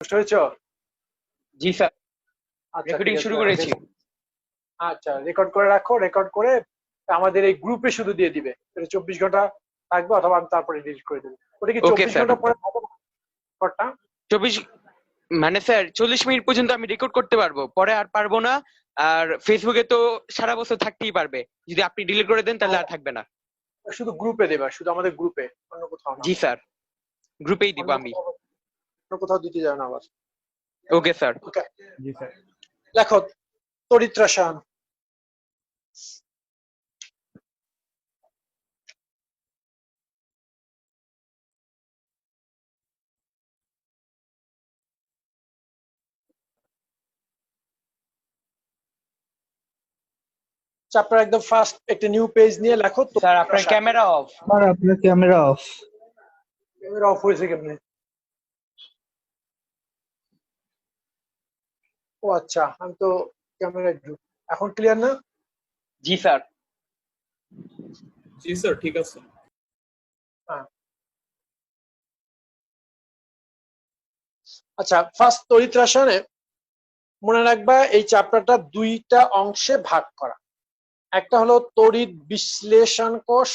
বুঝতে পেরেছো? জি স্যার, আচ্ছা, রেকর্ডিং ঠিক আছে। শুরু করেছি। আচ্ছা, রেকর্ড করে রাখো, রেকর্ড করে আমাদের এই গ্রুপে শুধু দিয়ে দিবে। এটা 24 ঘন্টা থাকবে, অথবা আমি তারপরে ডিলিট করে দেবো। ওটা কি ওকে 24 স্যার। ঘন্টা পরে হবে রেকর্ডটা? 24 মানে স্যার 40 মিনিট পর্যন্ত আমি রেকর্ড করতে পারবো, পরে আর পারবো না। আর ফেসবুকে তো সারা বছর থাকতেই পারবে, যদি আপনি ডিলিট করে দেন তাহলে আর থাকবে না। শুধু গ্রুপে দেবে, শুধু আমাদের গ্রুপে, অন্য কোথাও না। জি স্যার, গ্রুপেই দিব অন্য আমি। কোথাও, অন্য কোথাও দিতে যাবে না আবার। Okay sir. ওকে, জি স্যার। লেখো তড়িৎ রসায়ন। চ্যাপ্টার একদম ফার্স্ট একটা নিউ পেজ নিয়ে লেখো। স্যার আপনার ক্যামেরা অফ। স্যার আপনার ক্যামেরা অফ। ক্যামেরা অফ হয়েছে কেমনে? ও আচ্ছা, আমি তো ক্যামেরা এখন ক্লিয়ার না? জি স্যার। জি স্যার, ঠিক আছে। হ্যাঁ। আচ্ছা, ফার্স্ট তড়িৎ রসায়নে মনে রাখবা এই চ্যাপ্টারটা দুইটা অংশে ভাগ করা। একটা হলো তড়িৎ বিশ্লেষণ কোষ,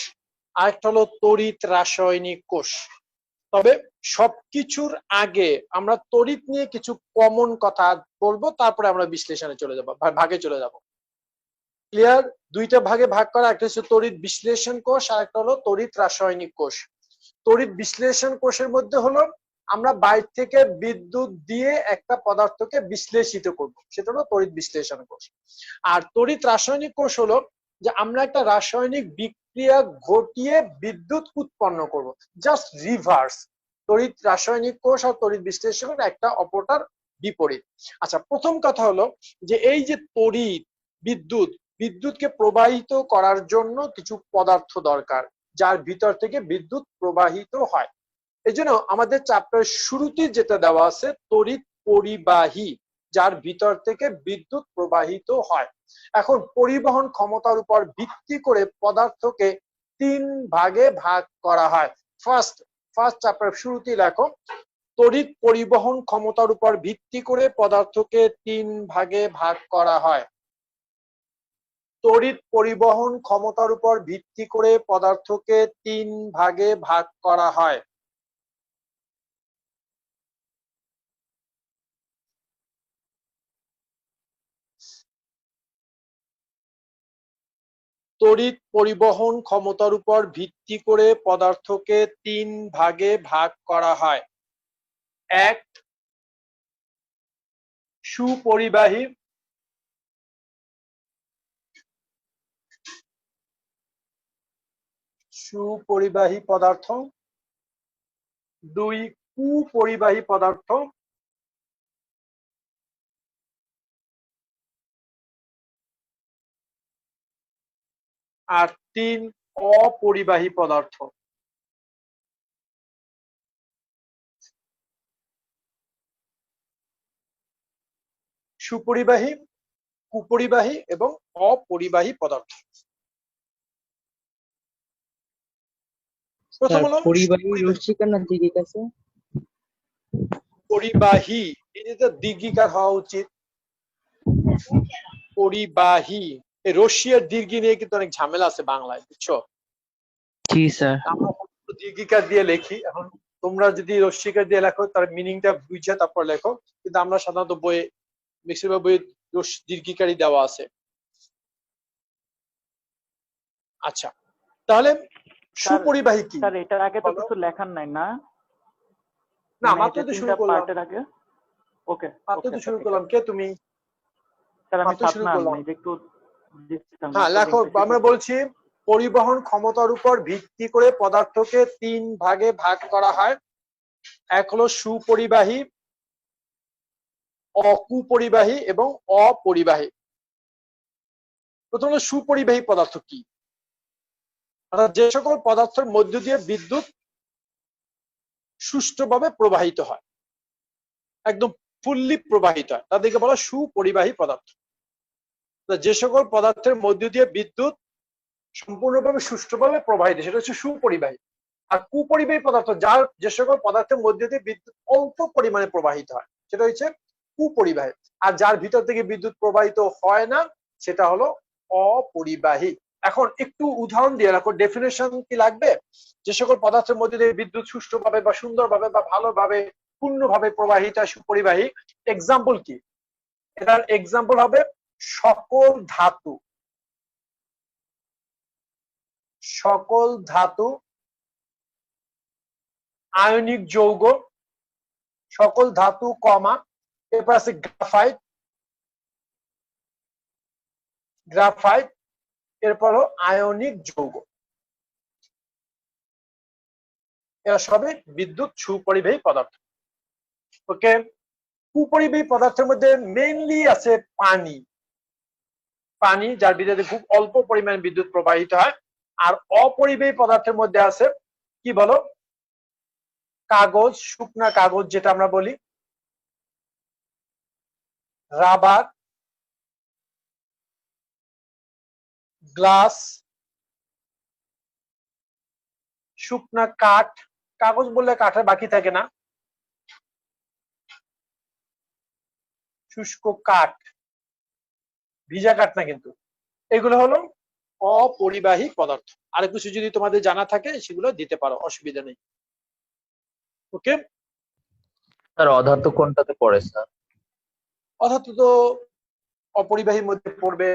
আর একটা হলো তড়িৎ রাসায়নিক কোষ। তবে সবকিছুর আগে আমরা তড়িৎ নিয়ে কিছু কমন কথা বলবো, তারপরে আমরা বিশ্লেষণে চলে যাব, ভাগে চলে যাব। ক্লিয়ার? দুইটা ভাগে ভাগ করা, একটা হচ্ছে তড়িৎ বিশ্লেষণ কোষ, আর একটা হলো তড়িৎ রাসায়নিক কোষ। তড়িৎ বিশ্লেষণ কোষের মধ্যে হলো আমরা বাইরে থেকে বিদ্যুৎ দিয়ে একটা পদার্থকে বিশ্লেষিত করব, সেটা হলো তড়িৎ বিশ্লেষণ কোষ। আর তড়িৎ রাসায়নিক কোষ হলো যে আমরা একটা রাসায়নিক বিক্রিয়া ঘটিয়ে বিদ্যুৎ উৎপন্ন করব, জাস্ট রিভার্স। তড়িৎ রাসায়নিক কোষ আর তড়িৎ বিশ্লেষণ একটা অপরটার বিপরীত। আচ্ছা, প্রথম কথা হলো যে এই যে তড়িৎ, বিদ্যুৎ, বিদ্যুৎকে প্রবাহিত করার জন্য কিছু পদার্থ দরকার, যার ভিতর থেকে বিদ্যুৎ প্রবাহিত হয়। এই জন্য আমাদের চ্যাপ্টার শুরুতে যেটা দেওয়া আছে তড়িৎ পরিবাহী, যার ভিতর থেকে বিদ্যুৎ প্রবাহিত হয়। এখন পরিবহন ক্ষমতার উপর ভিত্তি করে পদার্থকে 3 ভাগে ভাগ করা হয়। ফার্স্ট চ্যাপ্টার শুরুতেই লেখো, তড়িৎ পরিবহন ক্ষমতার উপর ভিত্তি করে পদার্থকে 3 ভাগে ভাগ করা হয়। তড়িৎ পরিবহন ক্ষমতার উপর ভিত্তি করে পদার্থকে 3 ভাগে ভাগ করা হয়। তড়িৎ পরিবহন ক্ষমতার উপর ভিত্তি করে পদার্থকে 3 ভাগে ভাগ করা হয়। এক, সুপরিবাহী, সুপরিবাহী পদার্থ। 2, কুপরিবাহী পদার্থ। আর 3, অপরিবাহী পদার্থ। সুপরিবাহী, কুপরিবাহী এবং অপরিবাহী পদার্থ। প্রথম হলো পরিবাহী রশ্মিকার না দিগিক আছে? পরিবাহী, এটা দিগিকার হওয়া উচিত। পরিবাহী, এই রশ্মি আর দীর্ঘি নিয়ে কিন্তু অনেক ঝামেলা আছে বাংলায়, বুঝছো? জি স্যার। আমরা দীর্ঘিকার দিয়ে লেখি। এখন তোমরা যদি রশ্মিকার দিয়ে লেখো তার মিনিংটা বুঝে তারপর লেখো, কিন্তু আমরা সাধারণত বইয়ে, বেশিরভাগ বইয়ে দীর্ঘিকারই দেওয়া আছে। আচ্ছা, তাহলে সুপরিবাহী কি? স্যার এটার আগে তো কিছু লেখার নাই না? না, মাত্র তো শুরু করলাম। পার্টের আগে ওকে, মাত্র তো শুরু করলাম। কে তুমি? স্যার আমি মাত্র শুরু করলাম। একটু হ্যাঁ লেখো। আমরা বলছি পরিবহন ক্ষমতার উপর ভিত্তি করে পদার্থকে 3 ভাগে ভাগ করা হয়। এক হলো সুপরিবাহী, অকুপরিবাহী এবং অপরিবাহী। প্রথম হলো সুপরিবাহী পদার্থ কি? অর্থাৎ যে সকল পদার্থের মধ্য দিয়ে বিদ্যুৎ সুষ্ঠুভাবে প্রবাহিত হয়, একদম ফুললি প্রবাহিত হয়, তাদেরকে বলা সুপরিবাহী পদার্থ। যে সকল পদার্থের মধ্য দিয়ে বিদ্যুৎ সম্পূর্ণভাবে সুষ্ঠুভাবে প্রবাহিত, সেটা হচ্ছে সুপরিবাহী। আর কুপরিবাহী পদার্থ, যে সকল পদার্থের মধ্য দিয়ে বিদ্যুৎ অল্প পরিমাণে প্রবাহিত হয়, সেটা হচ্ছে কুপরিবাহী। আর যার ভিতর থেকে বিদ্যুৎ প্রবাহিত হয় না সেটা হলো অপরিবাহী। এখন একটু উদাহরণ দিয়ে রাখো, ডেফিনেশন কি লাগবে? যে সকল পদার্থের মধ্যে দিয়ে বিদ্যুৎ সুষ্ঠুভাবে বা সুন্দরভাবে বা ভালোভাবে পূর্ণভাবে প্রবাহিত সুপরিবাহী, এক্সাম্পল কি? এটার এক্সাম্পল হবে সকল ধাতু, সকল ধাতু, আয়নিক যৌগ, সকল ধাতু কমা, এরপর আছে গ্রাফাইট, গ্রাফাইট, এরপর আয়নিক যৌগ। এরা সবই বিদ্যুৎ সুপরিবাহী পদার্থ। ওকে, কুপরিবাহী পদার্থের মধ্যে মেইনলি আছে পানি, পানি যার ভিতরে খুব অল্প পরিমাণে বিদ্যুৎ প্রবাহিত হয়। আর অপরিবাহী পদার্থের মধ্যে আছে কি বলো? কাগজ, শুকনা কাগজ যেটা আমরা বলি, রাবার, গ্লাস, শুকনা কাঠ, কাগজ বললে কাঠের বাকি থাকে না, শুষ্ক কাঠ, ভিজা কাঠ না কিন্তু, এগুলো হলো অপরিবাহী পদার্থ। আর কিছু যদি তোমাদের জানা থাকে সেগুলো দিতে পারো, অসুবিধা নেই। ওকে, স্যার অধাতু কোনটাতে পড়ে স্যার? অধাতু তো অপরিবাহীর মধ্যে পড়বে,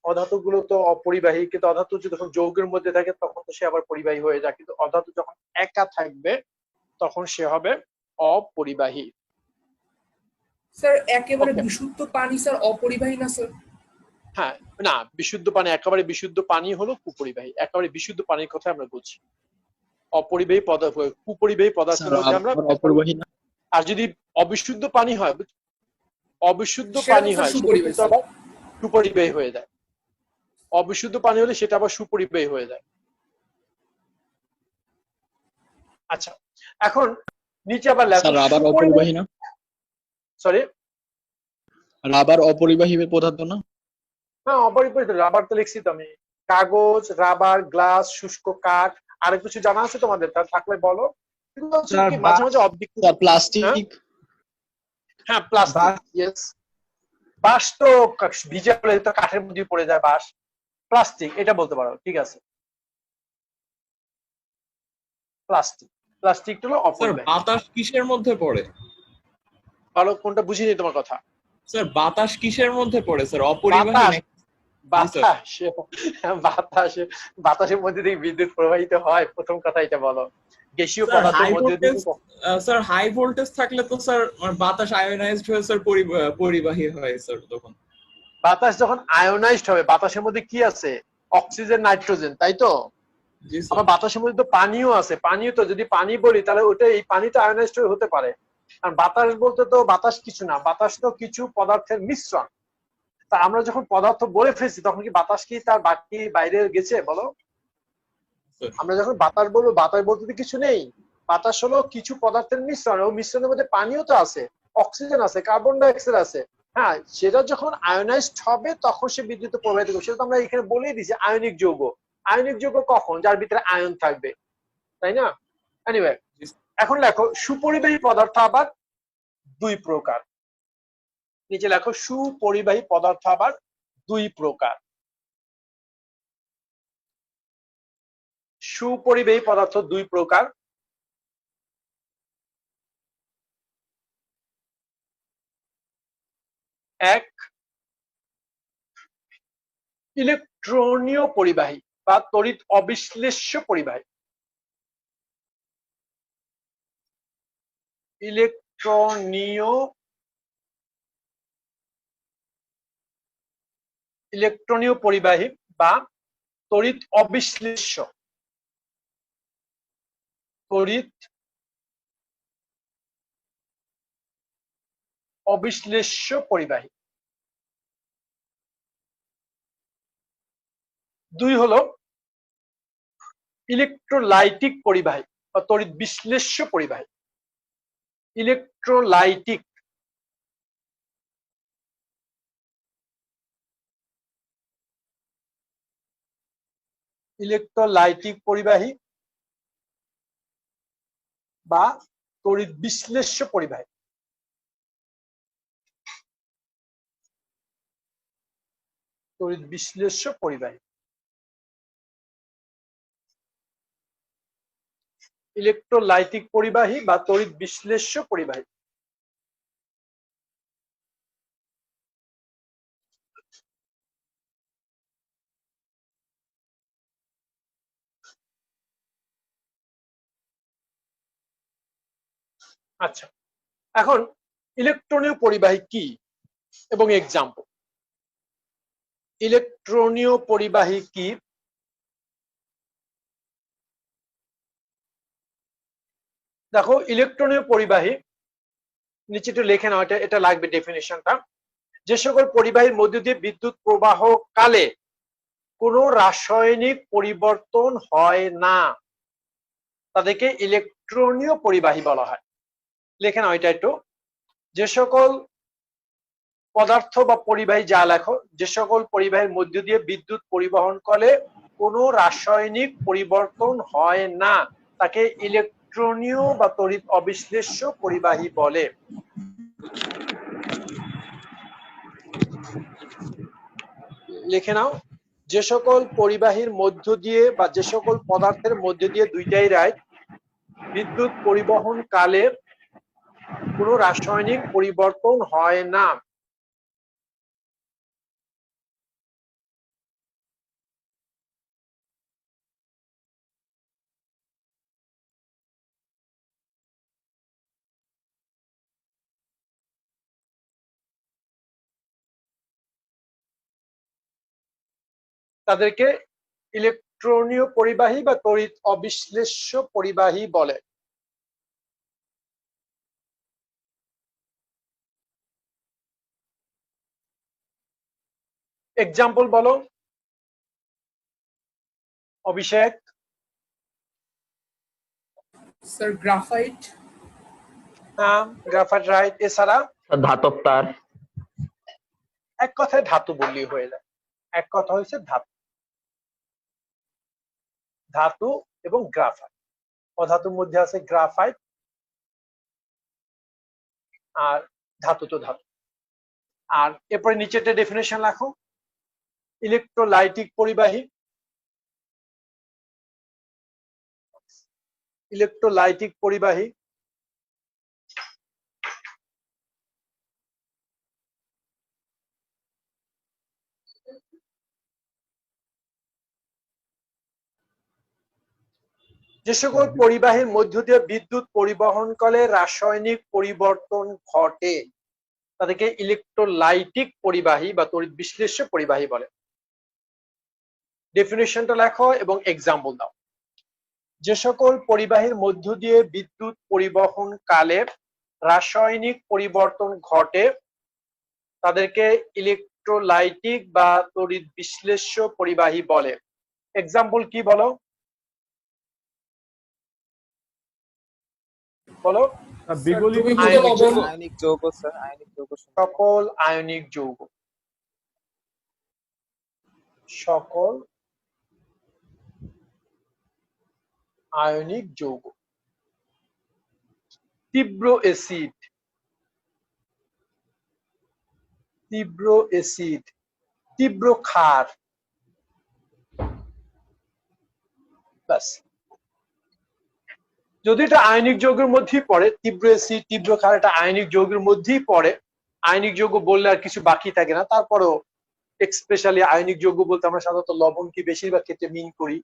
অধাতু গুলো তো অপরিবাহী, কিন্তু অধাতু যখন যৌগের মধ্যে থাকে তখন তো সে আবার পরিবাহী হয়ে যায়, কিন্তু অধাতু যখন একা থাকবে তখন সে হবে অপরিবাহী। স্যার একেবারে Okay. বিশুদ্ধ পানি স্যার অপরিবাহী না স্যার? হ্যাঁ, না, বিশুদ্ধ পানি, একেবারে বিশুদ্ধ পানি হলো কুপরিবাহী, একেবারে বিশুদ্ধ পানির কথা আমরা বলছি। অপরিবাহী পদার্থ, কুপরিবাহী পদার্থের মধ্যে আমরা অপরিবাহী না। আর যদি অবিশুদ্ধ পানি হয়, অবিশুদ্ধ সেটা তো পানি স্যার হয় সেটা সুপরিবাহী, কিন্তু আবার সুপরিবাহী হয়ে যায়। অবিশুদ্ধ পানি হলে সেটা আবার সুপরিবাহী হয়ে যায়। আচ্ছা, এখন নিচে আবার লেখো স্যার রাবার অপরিবাহী না? সরি, রাবার অপরিবাহী পদার্থ না? হ্যাঁ অপরিবাহী, রাবার তো লিখছি তো আমি। কাগজ, রাবার, গ্লাস, শুষ্ক কাঠ। আর কিছু জানা আছে তোমাদের? তার থাকলে বলো। এগুলো হচ্ছে কি মাঝে মাঝে অবজেক্টিভ। Sir plastic. হ্যাঁ প্লাস্টিক, ইয়েস। বাঁশ তো ভিজে হলে তো কাঠের মধ্যে পড়ে যায়, বাঁশ। প্লাস্টিক এটা বলতে পারো, ঠিক আছে। প্লাস্টিক, প্লাস্টিক হলো স্যার অপরিবাহী। বাতাস কিসের মধ্যে পড়ে? ভালো, কোনটা বুঝিনি তোমার কথা। স্যার বাতাস কিসের মধ্যে পড়ে স্যার? অপরিবাহী নাকি? বাতাস, বাতাস, বাতাসের মধ্যে দিয়ে বিদ্যুৎ প্রবাহিত হয়, প্রথম কথা এটা বলো। গ্যাসীয় স্যার পদার্থের হাই মধ্যে দিয়ে ভোল্টেজ, স্যার হাই ভোল্টেজ থাকলে তো স্যার বাতাস আয়োনাইজড হয়ে স্যার পরিবাহী হয় স্যার তখন। বাতাস যখন আয়োনাইজড হবে, বাতাসের মধ্যে কি আছে? অক্সিজেন, নাইট্রোজেন, তাই তো? জি স্যার। আবার বাতাসের মধ্যে তো পানিও আছে, পানিও তো, যদি পানি বলি তাহলে ওটা, এই পানিটা আয়োনাইজড হতে পারে। কারণ বাতাস বলতে তো বাতাস কিছু না, বাতাস তো কিছু পদার্থের মিশ্রণ। তা আমরা যখন পদার্থ বলে ফেলছি তখন কি বাতাস কি তার বাকি বাইরে গেছে বলো? আমরা যখন বাতাস বলবো, বাতাস বলতে তো কিছু নেই। বাতাস হলো কিছু পদার্থের মিশ্রণ, ও মিশ্রণের মধ্যে পানিও তো আছে, অক্সিজেন আছে, কার্বন ডাই অক্সাইড আছে। হ্যাঁ, সেটা যখন আয়োনাইজড হবে তখন সে বিদ্যুৎ প্রবাহিত করবে। সেটা তো আমরা এখানে বলেই দিয়েছি, আয়নিক যৌগ। আয়নিক যৌগ কখন? যার ভিতরে আয়ন থাকবে, তাই না? এনিওয়ে, এখন লেখো সুপরিবাহী পদার্থ আবার দুই প্রকার। নিচে লেখো সুপরিবাহী পদার্থ আবার দুই প্রকার। সুপরিবাহী পদার্থ দুই প্রকার। এক, ইলেকট্রনীয় পরিবাহী বা তড়িৎ অবিশ্লেষ্য পরিবাহী। ইলেকট্রনীয় পরিবাহী বা তড়িৎ অবিশ্লেষ্য, তড়িৎ অবিশ্লেষ্য পরিবাহী। দুই হলো ইলেকট্রোলাইটিক পরিবাহী বা তড়িৎ বিশ্লেষ্য পরিবাহী। ইলেকট্রোলাইটিক, ইলেকট্রোলাইটিক পরিবাহী বা তড়িৎ বিশ্লেষ্য পরিবাহী। তড়িৎ বিশ্লেষ্য পরিবাহী। ইলেকট্রোলাইটিক পরিবাহী বা তড়িৎ বিশ্লেষ্য পরিবাহী। আচ্ছা, এখন ইলেকট্রনীয় পরিবাহী কি এবং এক্সাম্পল। ইলেকট্রনীয় পরিবাহী কি? দেখো, ইলেকট্রনীয় পরিবাহী নিচে একটু লেখে নাও, এটা লাগবে ডেফিনিশনটা। যে সকল পরিবাহীর মধ্য দিয়ে বিদ্যুৎ প্রবাহ কালে কোনো রাসায়নিক পরিবর্তন হয় না তাদেরকে ইলেকট্রনীয় পরিবাহী বলা হয়। লেখে নাও এটা একটু। যে সকল পদার্থ বা পরিবাহী, যা লেখো, যে সকল পরিবাহীর মধ্য দিয়ে বিদ্যুৎ পরিবহন করে কোনো রাসায়নিক পরিবর্তন হয় না তাকে ইলেকট্রনীয় বা তড়িৎ অবিশ্লেষ্য পরিবাহী বলে। লিখে নাও, যে সকল পরিবাহীর মধ্য দিয়ে বা যে সকল পদার্থের মধ্য দিয়ে, দুইটাই রাইট, বিদ্যুৎ পরিবহন কালে কোনো রাসায়নিক পরিবর্তন হয় না তাদেরকে ইলেকট্রনীয় পরিবাহী বা তড়িৎ অবিশ্লেষ্য পরিবাহী বলে। এক্সাম্পল বলো অভিষেক। Sir graphite. হ্যাঁ, গ্রাফাইট রাইট। এছাড়া ধাতব তার। এক কথায় ধাতু বললেই হয়ে যায়। এক কথা হয়েছে ধাতু। ধাতু এবং গ্রাফাইট। অধাতুর মধ্যে আছে গ্রাফাইট, আর ধাতু তো ধাতু। আর এরপরে নিচে একটা ডেফিনেশন রাখো, ইলেকট্রোলাইটিক পরিবাহী। ইলেকট্রোলাইটিক পরিবাহী যে সকল পরিবাহীর মধ্য দিয়ে বিদ্যুৎ পরিবহনকালে রাসায়নিক পরিবর্তন ঘটে তাদেরকে ইলেকট্রোলাইটিক পরিবাহী বা তড়িৎ বিশ্লেষ্য পরিবাহী বলে। ডেফিনেশনটা লেখো এবং এক্সাম্পল দাও। যে সকল পরিবাহীর মধ্য দিয়ে বিদ্যুৎ পরিবহন কালে রাসায়নিক পরিবর্তন ঘটে তাদেরকে ইলেকট্রোলাইটিক বা তড়িৎ বিশ্লেষ্য পরিবাহী বলে। এক্সাম্পল কি বলো? বলো। আয়নিক যৌগ। সকল আয়নিক যৌগ। সকল আয়নিক যৌগ। তীব্র অ্যাসিড। তীব্র অ্যাসিড, তীব্র ক্ষার। ব্যাস। যদি এটা আয়নিক যৌগের মধ্যেই পড়ে, তীব্র অ্যাসিড, তীব্র ক্ষার, এটা আয়নিক যৌগের মধ্যেই পড়ে। আয়নিক যৌগ বললে আর কিছু বাকি থাকে না। তারপরেও স্পেশালি আয়নিক যৌগ বলতে আমরা সাধারণত লবণকে বেশিরভাগ ক্ষেত্রে মিন করি।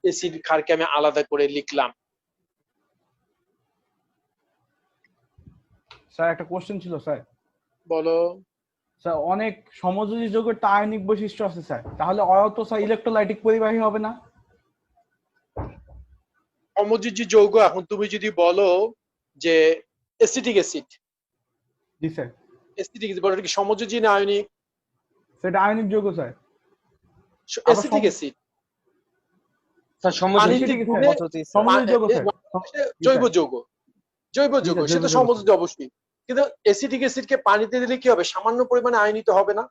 অ্যাসিড ক্ষারকে আমি আলাদা করে লিখলাম। স্যার একটা কোশ্চেন ছিল স্যার। বলো। স্যার অনেক সমযোজী যৌগের তো আয়নিক বৈশিষ্ট্য আছে স্যার, তাহলে অয়ত স্যার ইলেকট্রোলাইটিক পরিবাহী হবে না? সমযোজী যৌগ, এখন তুমি যদি বলো যে অ্যাসিটিক অ্যাসিড। জি স্যার। অ্যাসিটিক অ্যাসিড বলো, এটা কি সমযোজী না আয়নিক? সেটা আয়নিক যৌগ স্যার। অ্যাসিটিক অ্যাসিড স্যার সমযোজী যৌগ স্যার। জৈব যৌগ। জৈব যৌগ সে তো সমযোজী অবশ্যই, কিন্তু অ্যাসিটিক অ্যাসিডকে পানিতে দিলে কি হবে? সামান্য পরিমাণে আয়নিত হবে না?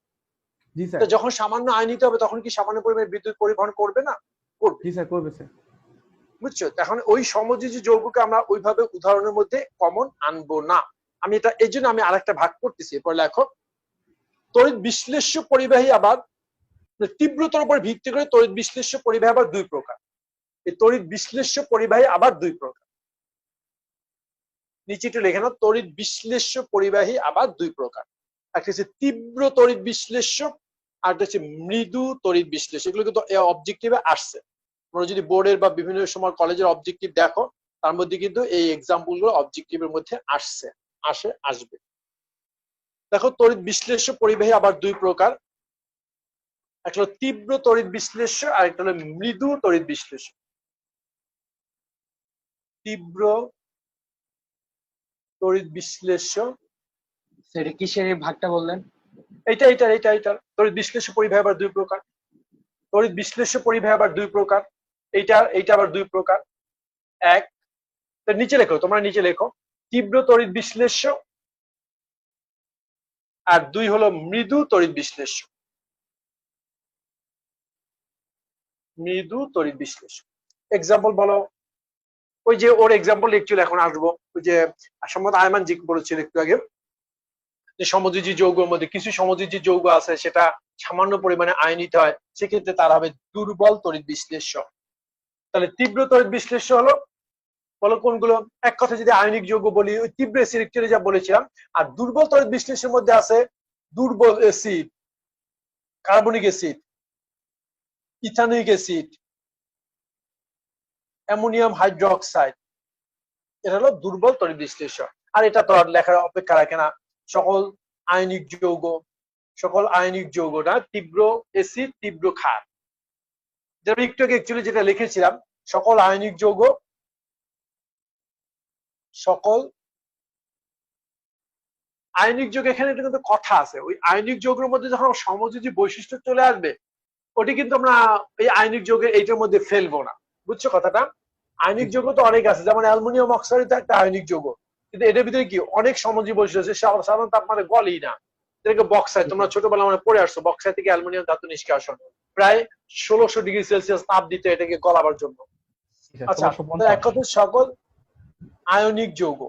জি স্যার। যখন সামান্য আয়নিত হবে তখন কি সামান্য পরিমাণে বিদ্যুৎ পরিবহন করবে না? করবে। জি স্যার, করবে স্যার। বুঝছো? এখন ওই সমযোজী যৌগকে আমরা ওইভাবে উদাহরণের মধ্যে কমন আনবো না। আমি এটা এই জন্য আমি আরেকটা ভাগ করতেছি। এরপর লেখো তড়িৎ বিশ্লেষ্য পরিবাহী আবার তীব্রতার উপর ভিত্তি করে তড়িৎ বিশ্লেষ্য পরিবাহী আবার দুই প্রকার। এই তড়িৎ বিশ্লেষ্য পরিবাহী আবার দুই প্রকার। নিচে একটু লেখে নাও, তড়িৎ বিশ্লেষ্য পরিবাহী আবার দুই প্রকার। একটা হচ্ছে তীব্র তড়িৎ বিশ্লেষ্য, আর একটা হচ্ছে মৃদু তড়িৎ বিশ্লেষ্য। এগুলো কিন্তু অবজেক্টিভে আসছে। তোমরা যদি বোর্ডের বা বিভিন্ন সময় কলেজের অবজেক্টিভ দেখো, তার মধ্যে কিন্তু এই এক্সাম্পল গুলো অবজেক্টিভের মধ্যে আসবে। দেখো তড়িৎ বিশ্লেষ্য পরিবাহী আবার দুই প্রকার। একটা হলো তীব্র তড়িৎ বিশ্লেষ্য, আর একটা হলো মৃদু তড়িৎ বিশ্লেষ্য। তীব্র তড়িৎ বিশ্লেষ্য, সেটা কিসের এই ভাগটা বললেন? এইটা তড়িৎ বিশ্লেষ্য পরিবাহী আবার দুই প্রকার। তড়িৎ বিশ্লেষ্য পরিবাহী আবার দুই প্রকার। এইটা আবার দুই প্রকার। এক, নিচে লেখো, তোমরা নিচে লেখো তীব্র তড়িৎ বিশ্লেষ্য, আর দুই হলো মৃদু তড়িৎ বিশ্লেষ্য। মৃদু তড়িৎ বিশ্লেষ্য এক্সাম্পল বলো। ওই যে ওর এক্সাম্পল একচুয়ালি এখন আসবো। ওই যে সম্মত আয়মান জি বলেছিল একটু আগে, যে সমযোজী যৌগের মধ্যে কিছু সমযোজী যৌগ আছে সেটা সামান্য পরিমাণে আয়নিত হয়, সেক্ষেত্রে তার হবে দুর্বল তড়িৎ বিশ্লেষ্য। তাহলে তীব্র তড়িৎ বিশ্লেষ্য হলো, বলো কোনগুলো? এক কথা যদি আয়নিক যৌগ বলি, ওই তীব্র অ্যাসিড যা বলেছিলাম। আর দুর্বল তড়িৎ বিশ্লেষণের মধ্যে আছে দুর্বল acid, carbonic acid, ethanoic acid, ammonium hydroxide. এটা হলো দুর্বল তড়িৎ বিশ্লেষ্য। আর এটা তো আর লেখার অপেক্ষা রাখে না। সকল আয়নিক যৌগ না, তীব্র অ্যাসিড, তীব্র ক্ষার, যেটা একটু আগে অ্যাকচুয়ালি যেটা লিখেছিলাম, সকল আয়নিক যৌগ, এখানে একটা কিন্তু কথা আছে। ওই আয়নিক যৌগের মধ্যে যখন সমযোজী বৈশিষ্ট্য চলে আসবে, ওটি কিন্তু আমরা এই আয়নিক যৌগের এইটার মধ্যে ফেলবো না। বুঝছো কথাটা? আয়নিক যৌগ তো অনেক আছে, যেমন অ্যালুমিনিয়াম অক্সাইড তো একটা আয়নিক যৌগ, কিন্তু এটার ভিতরে কি অনেক সমযোজী বৈশিষ্ট্য আছে, সাধারণ তাপমাত্রায় গলেই না। যেটাকে বক্সাইড, তোমরা ছোটবেলা মানে পড়ে আসছো, বক্সাইড থেকে অ্যালুমিনিয়াম ধাতু নিষ্কাশন প্রায় 1600 ডিগ্রি সেলসিয়াস তাপ দিতে এটাকে গলাবার জন্য। আচ্ছা, এক কথা সকল আয়নিক যৌগ,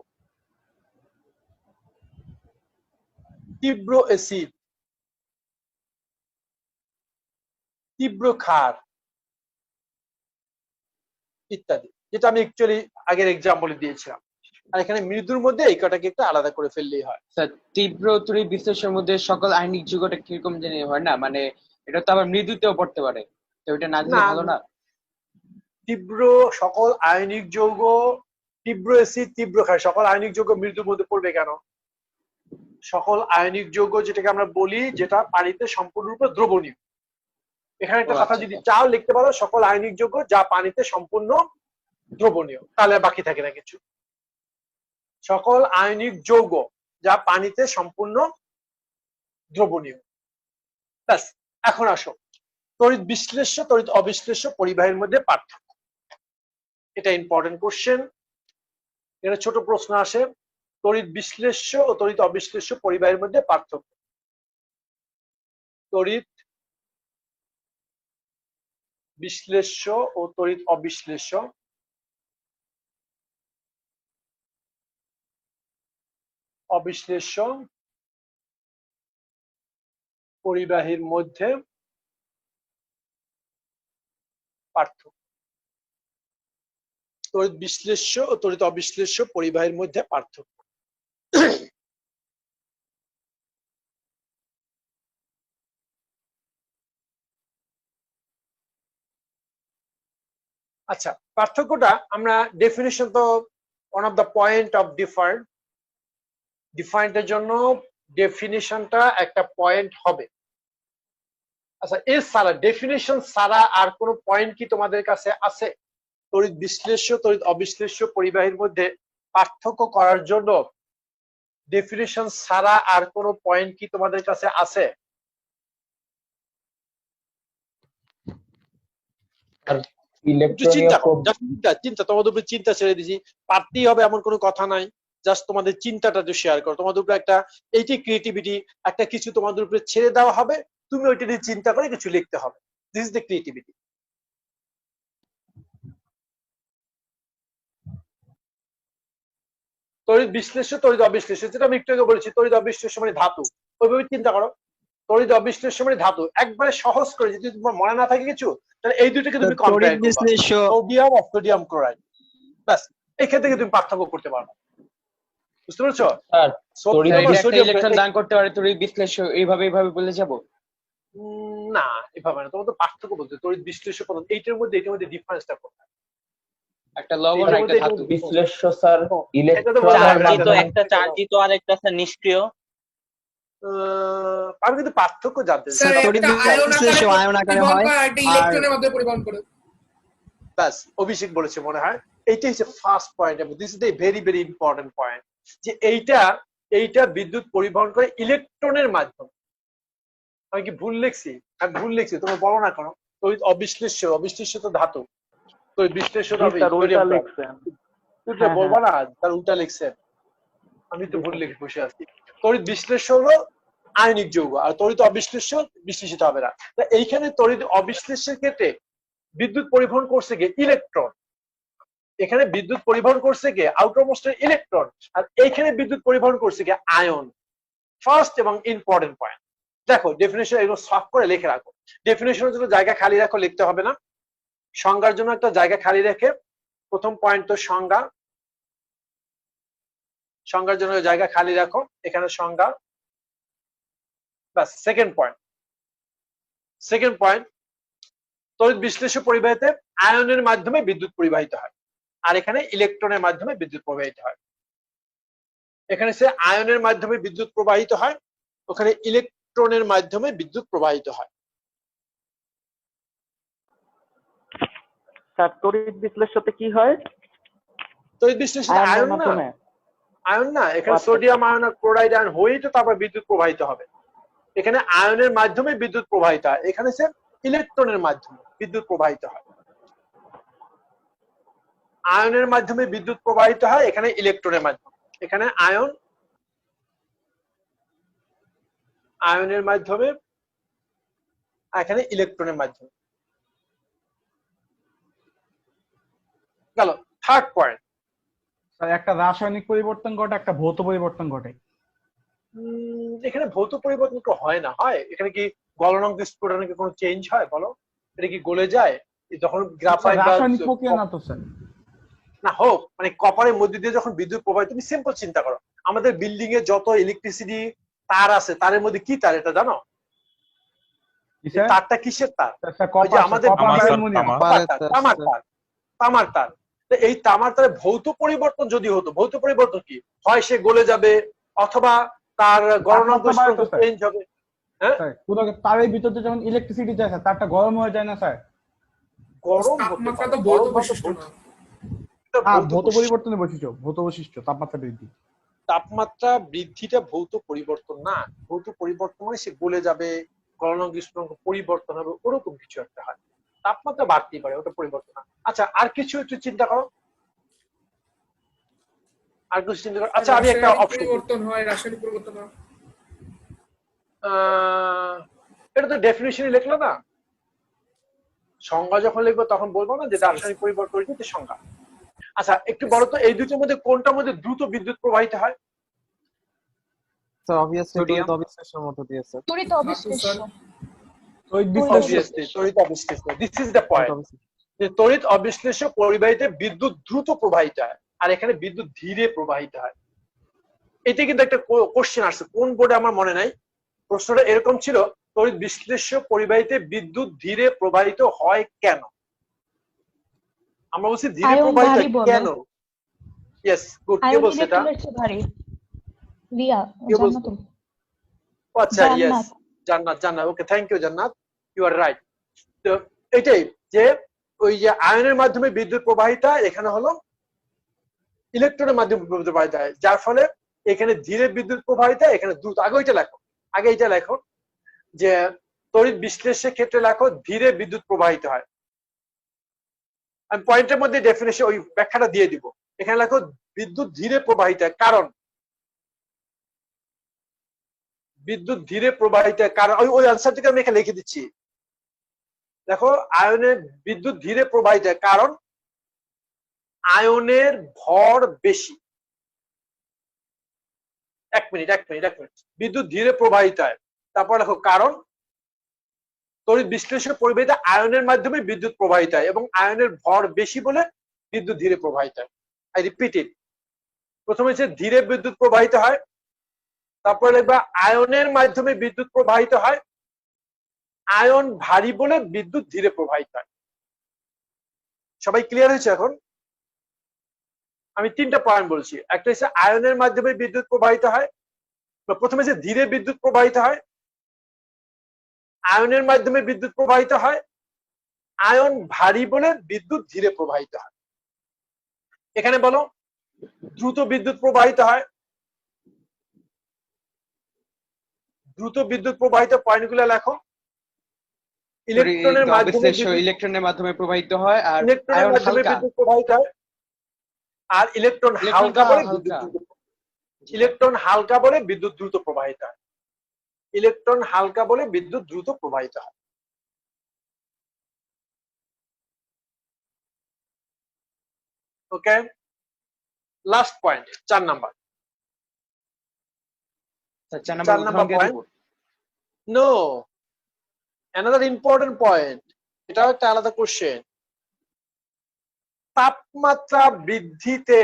তীব্র অ্যাসিড, তীব্র ক্ষার ইত্যাদি, যেটা আমি অ্যাকচুয়ালি আগের এক্সাম্পলে দিয়েছিলাম। আর এখানে মৃদুর মধ্যে এই কটাকে একটু আলাদা করে ফেললেই হয়। স্যার তীব্র তড়িৎ বিশ্লেষণের মধ্যে সকল আয়নিক যৌগটা কিরকম জানি হয় না, মানে এটা তো আবার মৃদুতেও পড়তে পারে, তো এটা না দিলে ভালো না? তীব্র সকল আয়নিক যৌগ, তীব্র অ্যাসিড, তীব্র ক্ষার, সকল আয়নিক যৌগ মৃদুর মধ্যে পড়বে কেন? সকল আয়নিক যৌগ যেটাকে আমরা বলি, যেটা পানিতে সম্পূর্ণরূপে দ্রবণীয়। এখানে একটা কথা যদি চাও লিখতে পারো, সকল আয়নিক যৌগ যা পানিতে সম্পূর্ণ দ্রবণীয়, তাহলে বাকি থাকে না কিছু। সকল আয়নিক যৌগ যা পানিতে সম্পূর্ণ দ্রবণীয়। ব্যাস, এখন আসো তড়িৎ বিশ্লেষ্য, তড়িৎ অবিশ্লেষ্য পরিবাহীর মধ্যে পার্থক্য। এটা ইম্পর্টেন্ট কোশ্চেন, এটা ছোট প্রশ্ন আসে। তড়িৎ বিশ্লেষ্য ও তড়িৎ অবিশ্লেষ্য পরিবাহীর মধ্যে পার্থক্য। তড়িৎ বিশ্লেষ্য ও তড়িৎ অবিশ্লেষ্য পরিবাহীর মধ্যে পার্থক্য। তড়িৎ বিশ্লেষ্য ও তড়িৎ অবিশ্লেষ্য পরিবাহীর মধ্যে পার্থক্য। আচ্ছা, পার্থক্যটা আমরা ডেফিনিশন তো one of the point of ডিফাইন্ডের জন্য ডেফিনিশনটা একটা পয়েন্ট হবে। আচ্ছা, এর ছাড়া, ডেফিনিশন ছাড়া আর কোনো পয়েন্ট কি তোমাদের কাছে আছে? তড়িৎ বিশ্লেষ্য, তড়িৎ অবিশ্লেষ্য পরিবাহীর মধ্যে পার্থক্য করার জন্য ডেফিনিশন ছাড়া আর কোনো পয়েন্ট কি তোমাদের কাছে আছে? চিন্তা তোমাদের উপরে চিন্তা ছেড়ে দিছি, পারতেই হবে এমন কোনো কথা নাই। জাস্ট তোমাদের চিন্তাটা একটু শেয়ার করো। তোমাদের উপরে একটা এইটি ক্রিয়েটিভিটি, একটা কিছু তোমাদের উপরে ছেড়ে দেওয়া হবে, তুমি ওইটা নিয়ে চিন্তা করে কিছু লিখতে হবে। This is the creativity. তড়িৎ বিশ্লেষ্য, তড়িৎ অবিশ্লেষ্য, যেটা আমি একটু আগে বলেছি, তড়িৎ অবিশ্লেষ্য মানে ধাতু। ওইভাবে চিন্তা করো, তড়িৎ অবিশ্লেষ্য মানে ধাতু। একবারে সহজ করে, যদি তোমার মনে না থাকে কিছু, তাহলে এই দুটোকে তুমি কম্পেয়ার করবে, সোডিয়াম আর সোডিয়াম ক্লোরাইড। ব্যাস, এখান থেকে তুমি পার্থক্য করতে পারবে। বুঝতে পেরেছো? স্যার সোডিয়াম আর সোডিয়াম ইলেকট্রন দান করতে পারে তড়িৎ বিশ্লেষ্য, এইভাবে বলে যাব? না, এভাবে না। তোমার তো পার্থক্য বলতে তড়িৎ বিশ্লেষ্য পদার্থ, এইটার মধ্যে ডিফারেন্সটা কোথায়? একটা লবণ আর একটা ধাতু। বিশ্লেষ্য স্যার ইলেকট্রন চার্জিত একটা চার্জিত আর একটা স্যার নিষ্ক্রিয়। আমি কিন্তু পার্থক্য জানতে চাই। স্যার তড়িৎ একটা বিশ্লেষ্য আয়ন আকারে হয়, একটা ইলেকট্রনের মাধ্যমে পরিবহন করে। ব্যাস, অভিষেক বলেছে মনে হয়। এইটা হচ্ছে ফার্স্ট পয়েন্ট, এবং this is a very very important point, যে এইটা বিদ্যুৎ পরিবহন করে ইলেকট্রনের মাধ্যমে। আমি কি ভুল লিখছি? আমি ভুল লিখছি, তুমি বলো না কেন? তড়িৎ অবিশ্লেষ্য, অবিশ্লেষ্য তো ধাতু, তড়িৎ বিশ্লেষ্য তো স্যার উল্টা লিখছেন। তুমি বলবো না তার উল্টা লিখছেন? আমি তো ভুল লিখে বসে আছি। তড়িৎ বিশ্লেষ্য হলো আয়নিক যৌগ, আর তড়িৎ অবিশ্লেষ্য বিশ্লেষিত হবে না। তা এইখানে তড়িৎ অবিশ্লেষ্যের ক্ষেত্রে বিদ্যুৎ পরিবহন করছে গিয়ে ইলেকট্রন, এখানে বিদ্যুৎ পরিবহন করছে গিয়ে আউটারমোস্টের ইলেকট্রন, আর এইখানে বিদ্যুৎ পরিবহন করছে গিয়ে আয়ন। ফার্স্ট এবং ইম্পর্টেন্ট পয়েন্ট। দেখো ডেফিনেশন এগুলো সফট করে লিখে রাখো। ডেফিনেশনের জন্য জায়গা খালি রাখো, লিখতে হবে না। সংজ্ঞার জন্য একটা জায়গা খালি রেখে, প্রথম পয়েন্ট তো সংজ্ঞা, সংজ্ঞার জন্য জায়গা খালি রাখো, এখানে সংজ্ঞা। ব্যাস, সেকেন্ড পয়েন্ট, তড়িৎ বিশ্লেষ্য পরিবাহিতে আয়নের মাধ্যমে বিদ্যুৎ পরিবাহিত হয়, আর এখানে ইলেকট্রনের মাধ্যমে বিদ্যুৎ প্রবাহিত হয়। এখানে সে আয়নের মাধ্যমে বিদ্যুৎ প্রবাহিত হয়, ওখানে ইলেকট্রনের মাধ্যমে বিদ্যুৎ প্রবাহিত হয়। স্যার তড়িৎ বিশ্লেষ্যতে কি হয়? তড়িৎ বিশ্লেষণ আয়নের আয়ন না, মাধ্যমে? আয়ন না, এখানে আচ্ছা। সোডিয়াম আয়ন আর ক্লোরাইড আয়ন হয়েই তো তারপর বিদ্যুৎ প্রবাহিত হবে। এখানে আয়নের মাধ্যমে বিদ্যুৎ প্রবাহিত হয়, এখানে সে ইলেকট্রনের মাধ্যমে বিদ্যুৎ প্রবাহিত হয়। আয়নের মাধ্যমে বিদ্যুৎ প্রবাহিত হয়, এখানে ইলেকট্রনের মাধ্যমে। এখানে আয়নের মাধ্যমে, এখানে ইলেকট্রনের মাধ্যমে। গেল। থার্ড পয়েন্ট, স্যার একটা রাসায়নিক পরিবর্তন ঘটে, একটা ভৌত পরিবর্তন ঘটে। এখানে ভৌত পরিবর্তন তো হয় না, হয় এখানে কি গলনাঙ্ক স্ফুটনে কি কোনো চেঞ্জ হয় বলো? এটা কি গলে যায় যখন গ্রাফাইট রাসায়নিক প্রক্রিয়া না তো স্যার। না হোক, মানে কপারের মধ্যে দিয়ে যখন বিদ্যুৎ প্রবাহিত, তুমি সিম্পল চিন্তা করো, আমাদের বিল্ডিং এ যত ইলেকট্রিসিটি তার আছে, তারের মধ্যে কি তার এটা জানো? তারটা কিসের তার? আমাদের তামার তার। এই তামার তারে ভৌত পরিবর্তন যদি হতো, ভৌত পরিবর্তন কি হয়? সে গলে যাবে, অথবা তার গলনাঙ্ক চেঞ্জ হবে। হ্যাঁ, তারের ভিতরে যখন ইলেকট্রিসিটি যায় স্যার, তারটা গরম হয়ে যায় না স্যার? গরম তাপমাত্রা তো ভৌত বৈশিষ্ট্য না। ভৌত পরিবর্তনের বৈশিষ্ট্য, ভৌত বৈশিষ্ট্য তাপমাত্রা বৃদ্ধি। তাপমাত্রা বৃদ্ধিটা ভৌত পরিবর্তন না। ভৌত পরিবর্তন মানে সে গলে যাবে, গলনাঙ্ক স্ফুটনাঙ্ক পরিবর্তন হবে, ওরকম কিছু একটা হয়। তাপমাত্রা বাড়তেই পারে, ওটা পরিবর্তন না। আচ্ছা, আর কিছু একটু চিন্তা করো, আর কিছু চিন্তা করো। আচ্ছা, আমি একটা অপশন, পরিবর্তন হয়, রাসায়নিক পরিবর্তন হয়। এটা তো ডেফিনিশনই লিখলো না, সংজ্ঞা যখন লিখবো তখন বলবো না যে রাসায়নিক পরিবর্তন হচ্ছে সংজ্ঞা। আচ্ছা, একটু বলো তো এই দুটোর মধ্যে কোনটার মধ্যে দ্রুত বিদ্যুৎ প্রবাহিত হয়? স্যার অবভিয়াসলি তড়িৎ অবিশ্লেষ্যের মধ্য দিয়ে স্যার। তড়িৎ অবিশ্লেষ্য। Obviously, তড়িৎ অবিশ্লেষ্য। দিস ইজ দ্য পয়েন্ট, যে তড়িৎ অবিশ্লেষ্য পরিবাহিতে বিদ্যুৎ দ্রুত প্রবাহিত হয়, আর এখানে বিদ্যুৎ ধীরে প্রবাহিত হয়। এটা কিন্তু একটা কোশ্চেন আসছে কোন বোর্ডে আমার মনে নাই, প্রশ্নটা এরকম ছিল, তড়িৎ বিশ্লেষ্য পরিবাহিতে বিদ্যুৎ ধীরে প্রবাহিত হয় কেন? আমরা বলছি ধীরে প্রবাহিত হয় কেন? Yes, good. কে বলছে এটা? আচ্ছা, ইয়েস, জান্নাত। ওকে, থ্যাংক ইউ জান্নাত, ইউ আর রাইট। তো এটাই যে ওই যে আয়নের মাধ্যমে বিদ্যুৎ প্রবাহিত হয়, এখানে হলো ইলেকট্রনের মাধ্যমে বিদ্যুৎ প্রবাহিত হয়, যার ফলে এখানে ধীরে বিদ্যুৎ প্রবাহিত হয়, এখানে দ্রুত। আগে এটা লেখো যে তড়িৎ বিশ্লেষণের ক্ষেত্রে লেখো ধীরে বিদ্যুৎ প্রবাহিত হয়। আমি পয়েন্টের মধ্যে ডেফিনেশন ওই ব্যাখ্যাটা দিয়ে দিব। এখানে লেখো বিদ্যুৎ ধীরে প্রবাহিত হয়, কারণ বিদ্যুৎ ধীরে প্রবাহিত হয় কারণ ওই আনসারটিকে আমি এখানে লিখে দিচ্ছি। দেখো, আয়নের বিদ্যুৎ ধীরে প্রবাহিত হয় কারণ আয়নের ভর বেশি। এক মিনিট বিদ্যুৎ ধীরে প্রবাহিত হয়, তারপর দেখো কারণ তড়িৎ বিশ্লেষণ পরিবাহিত আয়নের মাধ্যমে বিদ্যুৎ প্রবাহিত হয় এবং আয়নের ভর বেশি বলে বিদ্যুৎ ধীরে প্রবাহিত হয়। আই রিপিট ইট, প্রথমে হচ্ছে ধীরে বিদ্যুৎ প্রবাহিত হয়, তারপরে লিখবা আয়নের মাধ্যমে বিদ্যুৎ প্রবাহিত হয়, আয়ন ভারী বলে বিদ্যুৎ ধীরে প্রবাহিত হয়। সবাই ক্লিয়ার হয়েছে? এখন আমি তিনটা পয়েন্ট বলছি, একটা হচ্ছে আয়নের মাধ্যমে বিদ্যুৎ প্রবাহিত হয়, প্রথমে যে ধীরে বিদ্যুৎ প্রবাহিত হয়, আয়নের মাধ্যমে বিদ্যুৎ প্রবাহিত হয়, আয়ন ভারী বলে বিদ্যুৎ ধীরে প্রবাহিত হয়। এখানে বলো দ্রুত বিদ্যুৎ প্রবাহিত হয়, দ্রুত বিদ্যুৎ প্রবাহিত পয়েন্টগুলো লেখো। ইলেকট্রনের মাধ্যমে ইলেকট্রনের মাধ্যমে প্রবাহিত হয়, আর ইলেকট্রনের আয়ন মাধ্যমে হালকা বিদ্যুৎ প্রবাহিত হয়, আর ইলেকট্রন হালকা বলে বিদ্যুৎ দ্রুত, ইলেকট্রন হালকা বলে বিদ্যুৎ দ্রুত প্রবাহিত হয়, ইলেকট্রন হালকা বলে বিদ্যুৎ দ্রুত প্রবাহিত হয়। Okay, last point 4 number. 4 4 নম্বর number point, no, another important point, এটাও একটা আলাদা কোশ্চেন। তাপমাত্রা বৃদ্ধিতে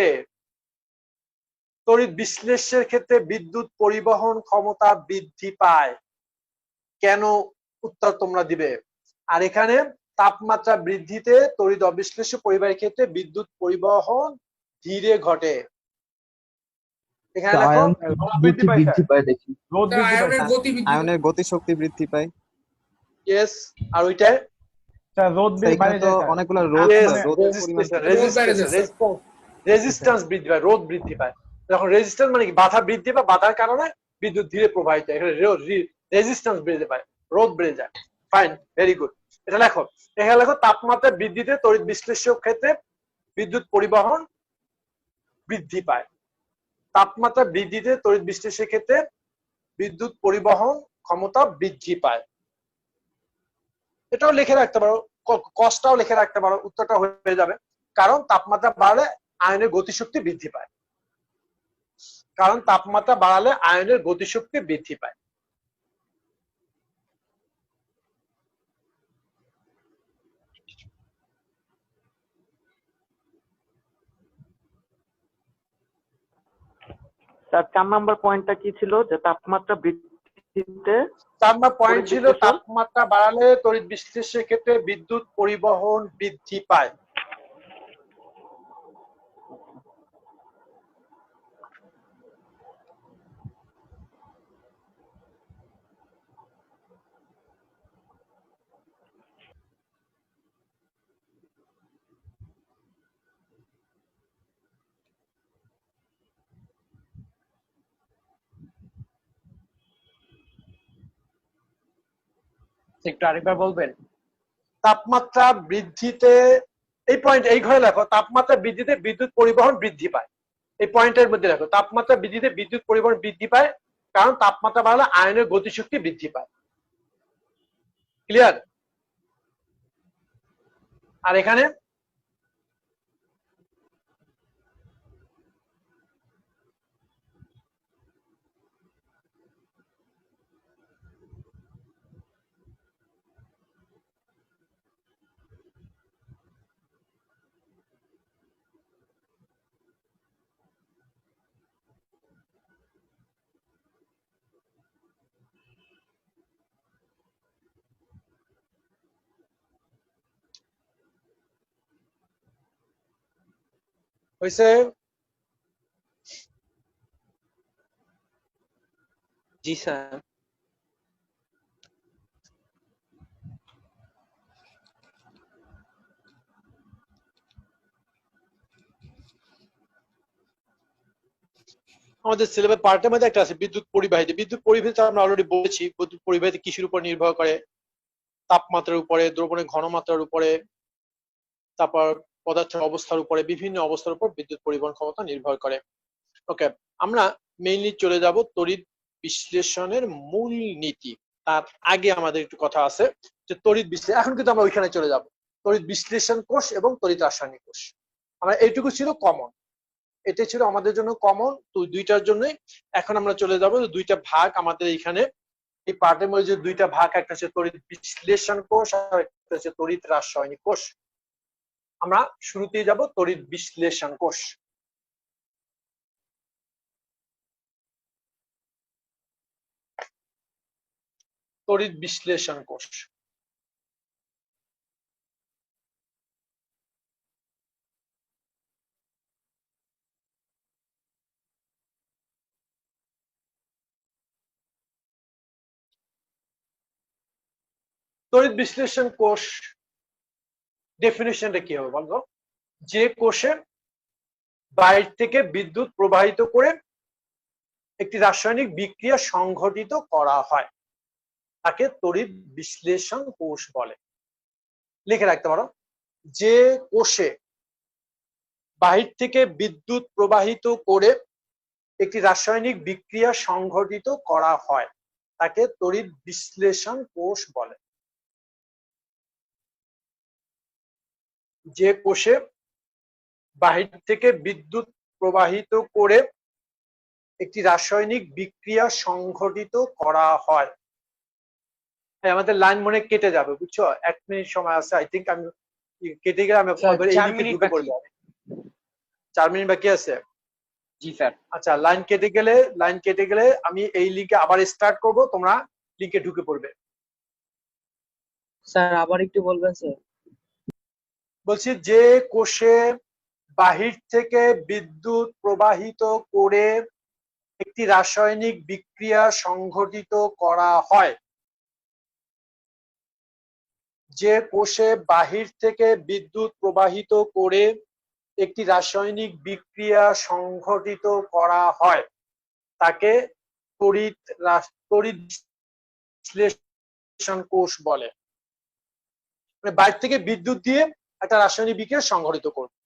তড়িৎ বিশ্লেষণের ক্ষেত্রে বিদ্যুৎ পরিবহন ক্ষমতা বৃদ্ধি পায় কেন? উত্তর তোমরা দিবে। আর এখানে তাপমাত্রা বৃদ্ধিতে তড়িৎ অবিশ্লেষ্য পরিবাহীর ক্ষেত্রে বিদ্যুৎ পরিবহন ধীরে ঘটে। এখানে দেখো বৃদ্ধি পায় দেখি, রোদ তা বৃদ্ধি পায় আয়নের গতি বৃদ্ধি আয়নের গতিশক্তি বৃদ্ধি পায়। ইয়েস, আর ওইটায় স্যার, রোদ স্যার, এখানে বাইরে তো যায় স্যার। অনেকগুলো রোদ Yes, স্যার, রোদের পরিমাণ রেজিস্ট্যান্স বৃদ্ধি পায়, রোধ বৃদ্ধি পায়। যখন রেজিস্ট্যান্স মানে কি, বাধা বৃদ্ধি পায়, বাধার কারণে বিদ্যুৎ ধীরে প্রবাহিত হয়, এখানে রেজিস্ট্যান্স বেড়ে পায়, রোধ বেড়ে যায়। Fine, very good. এটা লেখো, এখানে লেখো তাপমাত্রা বৃদ্ধিতে তড়িৎ বিশ্লেষক ক্ষেত্রে বিদ্যুৎ পরিবহন বৃদ্ধি পায়। তাপমাত্রা বৃদ্ধিতে তড়িৎ বিশ্লেষের ক্ষেত্রে বিদ্যুৎ পরিবহন ক্ষমতা বৃদ্ধি পায়। এটাও লিখে রাখতে পারো, কষ্টটাও লিখে রাখতে পারো, উত্তরটা হয়ে যাবে। কারণ তাপমাত্রা বাড়লে আয়নের গতিশক্তি বৃদ্ধি পায়, কারণ তাপমাত্রা বাড়ালে আয়নের গতিশক্তি বৃদ্ধি পায়। স্যার 4 নাম্বার পয়েন্টটা কি ছিল, যে তাপমাত্রা বৃদ্ধিতে 4 নম্বর পয়েন্ট ছিল বিশ্লেষণ? তাপমাত্রা বাড়ালে তড়িৎ বিশ্লেষের ক্ষেত্রে বিদ্যুৎ পরিবহন বৃদ্ধি পায়। একটু আরেকবার বলবেন? তাপমাত্রা বৃদ্ধিতে, এই পয়েন্ট এই ঘরে লেখো, তাপমাত্রা বৃদ্ধিতে বিদ্যুৎ পরিবহন বৃদ্ধি পায়। এই পয়েন্টের মধ্যে লেখো, তাপমাত্রা বৃদ্ধিতে বিদ্যুৎ পরিবহন বৃদ্ধি পায়, কারণ তাপমাত্রা বাড়লে আয়নের গতিশক্তি বৃদ্ধি পায়। ক্লিয়ার? আর এখানে হয়েছে, জি স্যার। আমাদের সিলেবাস পার্টের মধ্যে একটা আছে বিদ্যুৎ পরিবাহিত। বিদ্যুৎ পরিবাহিত আমরা অলরেডি বলেছি, বিদ্যুৎ পরিবাহিত কিসের উপর নির্ভর করে? তাপমাত্রার উপরে, দ্রবণের ঘনমাত্রার উপরে, তারপর পদার্থের অবস্থার উপরে, বিভিন্ন অবস্থার উপর বিদ্যুৎ পরিবহন ক্ষমতা নির্ভর করে। ওকে, আমরা মেইনলি চলে যাব তড়িৎ বিশ্লেষণের মূল নীতি। তার আগে আমাদের একটু কথা আছে যে তড়িৎ বিশ্লেষণ, এখন কিন্তু আমরা ওইখানে চলে যাব, তড়িৎ বিশ্লেষণ কোষ এবং তড়িৎ রাসায়নিক কোষ। আমরা এইটুকু ছিল কমন, এটাই ছিল আমাদের জন্য কমন, তো দুইটার জন্যই। এখন আমরা চলে যাব দুইটা ভাগ আমাদের এখানে এই পার্টের মধ্যে, যে দুইটা ভাগ, একটা হচ্ছে তড়িৎ বিশ্লেষণ কোষ আর একটা হচ্ছে তড়িৎ রাসায়নিক কোষ। আমরা শুরুতেই যাব তড়িৎ বিশ্লেষণ কোষ। তড়িৎ বিশ্লেষণ কোষ। তড়িৎ বিশ্লেষণ কোষ ডেফিনিশনটা কি হবে বলতো? যে কোষে বাইরে থেকে বিদ্যুৎ প্রবাহিত করে একটি রাসায়নিক বিক্রিয়া সংঘটিত করা হয় তাকে তড়িৎ বিশ্লেষণ কোষ বলে। লিখে রাখতে পারো, যে কোষে বাহির থেকে বিদ্যুৎ প্রবাহিত করে একটি রাসায়নিক বিক্রিয়া সংঘটিত করা হয় তাকে তড়িৎ বিশ্লেষণ কোষ বলে। যে কোষে বাহির থেকে বিদ্যুৎ প্রবাহিত করে একটি রাসায়নিক বিক্রিয়া সংঘটিত করা হয়। আমাদের লাইন মনে কেটে যাবে, বুঝছো? 1 মিনিট সময় আছে, আই থিঙ্ক। আমি কেটে গেলে আমি 4 মিনিট ঢুকে পড়বো। 4 মিনিট বাকি আছে। জি স্যার। আচ্ছা, লাইন কেটে গেলে আমি এই লিঙ্কে আবার স্টার্ট করব, তোমরা লিঙ্কে ঢুকে পড়বে। স্যার আবার একটু বলবেন স্যার? বলছি, যে কোষে বাহির থেকে বিদ্যুৎ প্রবাহিত করে একটি রাসায়নিক বিক্রিয়া সংঘটিত করা হয়, যে কোষে বাহির থেকে বিদ্যুৎ প্রবাহিত করে একটি রাসায়নিক বিক্রিয়া সংঘটিত করা হয় তাকে তড়িৎ বিশ্লেষণ কোষ বলে। মানে বাইরে থেকে বিদ্যুৎ দিয়ে একটা রাসায়নিক বিক্রিয়া সংঘটিত করবে।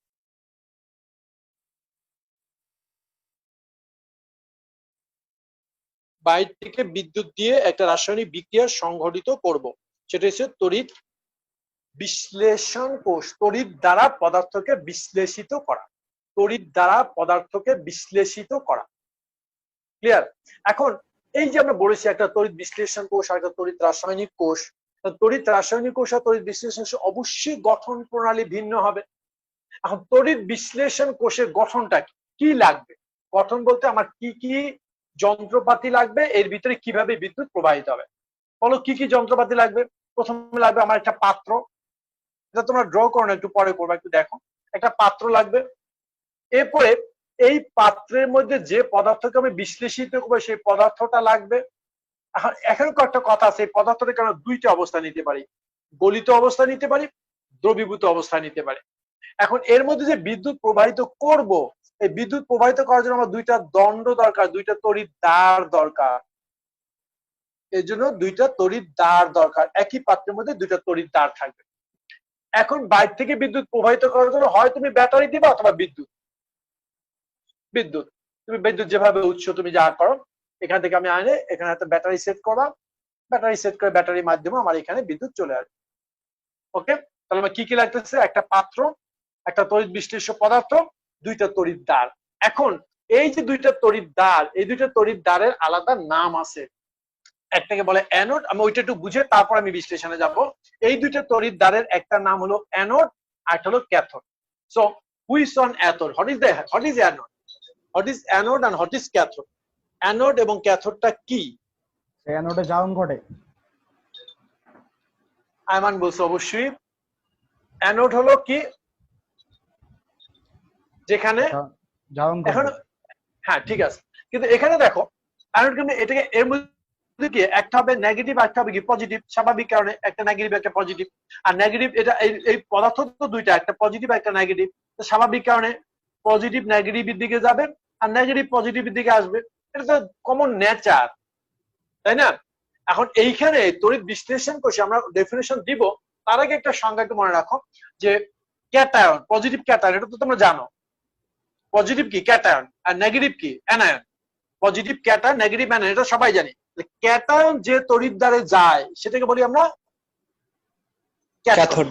বাইরে থেকে বিদ্যুৎ দিয়ে একটা রাসায়নিক বিক্রিয়া সংঘটিত করব, সেটা হচ্ছে তড়িৎ বিশ্লেষণ কোষ। তড়িৎ দ্বারা পদার্থকে বিশ্লেষিত করা, তড়িৎ দ্বারা পদার্থকে বিশ্লেষিত করা। ক্লিয়ার? এখন এই যে আমরা বলেছি একটা তড়িৎ বিশ্লেষণ কোষ আর একটা তড়িৎ রাসায়নিক কোষ, তড়িৎ রাসায়নিক কোষ আর তড়িৎ বিশ্লেষণ কোষ অবশ্যই গঠন প্রণালী ভিন্ন হবে। এখন তড়িৎ বিশ্লেষণ কোষের গঠনটা কি লাগবে? গঠন বলতে আমার কি কি যন্ত্রপাতি লাগবে, এর ভিতরে কিভাবে বিদ্যুৎ প্রবাহিত হবে। বলো কি কি যন্ত্রপাতি লাগবে? প্রথমে লাগবে আমার একটা পাত্র, এটা তোমরা ড্র করো না, একটু পরে করবে, একটু দেখো। একটা পাত্র লাগবে, এরপরে এই পাত্রের মধ্যে যে পদার্থকে আমি বিশ্লেষিত করবো সেই পদার্থটা লাগবে। এখন একটা কথা আছে, এই পদার্থটাকে আমরা দুইটা অবস্থা নিতে পারি, গলিত অবস্থা নিতে পারি, দ্রবীভূত অবস্থা নিতে পারি। এখন এর মধ্যে যে বিদ্যুৎ প্রবাহিত করব, এই বিদ্যুৎ প্রবাহিত করার জন্য আমার দুইটা দণ্ড দরকার, দুইটা তড়িৎ দ্বার দরকার। এর জন্য দুইটা তড়িৎ দ্বার দরকার, একই পাত্রের মধ্যে দুইটা তড়িৎ দ্বার থাকবে। এখন বাইরে থেকে বিদ্যুৎ প্রবাহিত করার জন্য হয় তুমি ব্যাটারি দিবা অথবা বিদ্যুৎ। তুমি বিদ্যুৎ যেভাবে উৎস তুমি যা করো, এখান থেকে আমি আনে এখানে একটা ব্যাটারি সেট করবা, ব্যাটারি সেট করে ব্যাটারির মাধ্যমে আমার এখানে বিদ্যুৎ চলে আসবে। ওকে, তাহলে আমার কি কি লাগতেছে? একটা পাত্র, একটা তড়িৎ বিশ্লেষ্য পদার্থ, দুইটা তড়িৎ দ্বার। এখন এই যে দুইটা তড়িৎ দ্বার, এই দুইটা তড়িৎ দ্বারের আলাদা নাম আছে। একটাকে বলে অ্যানোড, আমি ওইটা একটু বুঝে তারপর আমি বিশ্লেষণে যাব। এই দুইটা তড়িৎ দ্বারের একটা নাম হলো অ্যানোড আর একটা হলো cathode. So which on anode, what is anode, what is anode and what is cathode? Anode এবং ক্যাথোডটা কি? অ্যানোডে জারণ ঘটে। আয়মান বলছে অবশ্যই। অ্যানোড হলো কি? যেখানে জারণ এখন, হ্যাঁ ঠিক আছে, কিন্তু এখানে দেখো অ্যানোড কিন্তু এটাকে এর মধ্যে কি একটা হবে নেগেটিভ, একটা হবে কি পজিটিভ। স্বাভাবিক কারণে একটা নেগেটিভ একটা পজিটিভ, আর নেগেটিভ এটা এই পদার্থ তো দুইটা, একটা পজিটিভ একটা নেগেটিভ। তো স্বাভাবিক কারণে পজিটিভ নেগেটিভের দিকে যাবে আর নেগেটিভ পজিটিভের দিকে আসবে, এটা তো কমন নেচার, তাই না? এখন এইখানে তড়িৎ বিশ্লেষণ কোষে আমরা ডেফিনেশন দিব, তার আগে একটা সংজ্ঞা একটু মনে রাখো, যে ক্যাটায়ন, পজিটিভ ক্যাটায়ন, এটা তো তোমরা জানো। পজিটিভ কি? ক্যাটায়ন, আর নেগেটিভ কি? Anion. Positive cation, negative anion, এটা সবাই জানি। ক্যাটায়ন যে তড়িৎ দ্বারে যায় সেটাকে বলি আমরা ক্যাথোড।